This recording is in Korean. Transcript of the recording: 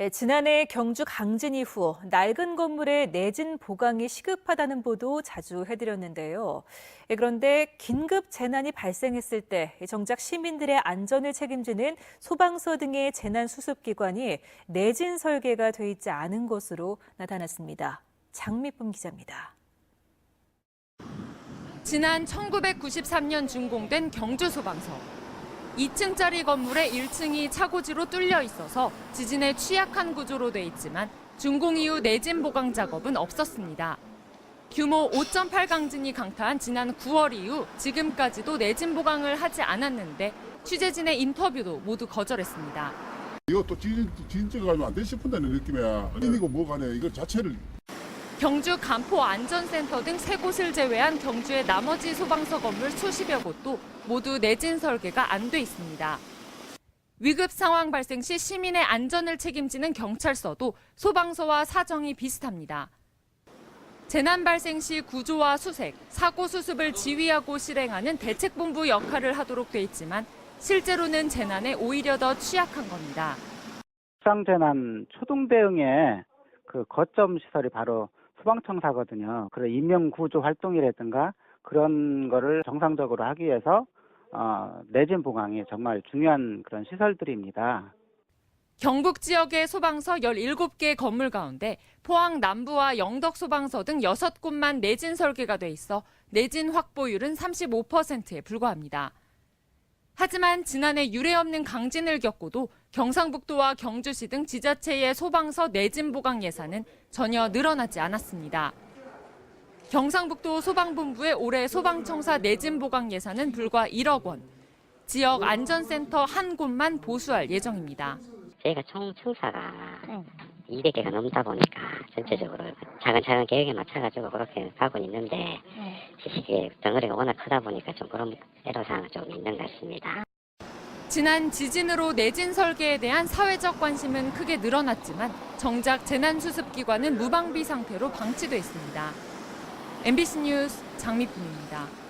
지난해 경주 강진 이후 낡은 건물의 내진 보강이 시급하다는 보도 자주 해드렸는데요. 그런데 긴급 재난이 발생했을 때 정작 시민들의 안전을 책임지는 소방서 등의 재난 수습기관이 내진 설계가 돼 있지 않은 것으로 나타났습니다. 장미쁨 기자입니다. 지난 1993년 준공된 경주소방서. 2층짜리 건물의 1층이 차고지로 뚫려 있어서 지진에 취약한 구조로 돼 있지만 준공 이후 내진 보강 작업은 없었습니다. 규모 5.8 강진이 강타한 지난 9월 이후 지금까지도 내진 보강을 하지 않았는데 취재진의 인터뷰도 모두 거절했습니다. 이거 또 지진증 가지고 안 돼 싶은다는 느낌이야. 이거 뭐 간에 이거 자체를. 경주 간포 안전센터 등 3곳을 제외한 경주의 나머지 소방서 건물 수십여 곳도 모두 내진 설계가 안 돼 있습니다. 위급 상황 발생 시 시민의 안전을 책임지는 경찰서도 소방서와 사정이 비슷합니다. 재난 발생 시 구조와 수색, 사고 수습을 지휘하고 실행하는 대책본부 역할을 하도록 돼 있지만 실제로는 재난에 오히려 더 취약한 겁니다. 비상재난 초동 대응의 그 거점 시설이 바로 소방청사거든요. 그런 인명구조 활동이라든가 그런 거를 정상적으로 하기 위해서 내진 보강이 정말 중요한 그런 시설들입니다. 경북 지역의 소방서 17개 건물 가운데 포항 남부와 영덕 소방서 등 6곳만 내진 설계가 돼 있어 내진 확보율은 35%에 불과합니다. 하지만 지난해 유례 없는 강진을 겪고도 경상북도와 경주시 등 지자체의 소방서 내진 보강 예산은 전혀 늘어나지 않았습니다. 경상북도 소방본부의 올해 소방청사 내진 보강 예산은 불과 1억 원. 지역 안전센터 한 곳만 보수할 예정입니다. 저희가 총 청사가 200개가 넘다 보니까 전체적으로 차근차근 계획에 맞춰가지고 그렇게 가고 있는데 시시기에 덩어리가 워낙 크다 보니까 좀 그런 애로사항은 좀 있는 것 같습니다. 지난 지진으로 내진 설계에 대한 사회적 관심은 크게 늘어났지만 정작 재난수습기관은 무방비 상태로 방치돼 있습니다. MBC 뉴스 장미쁨입니다.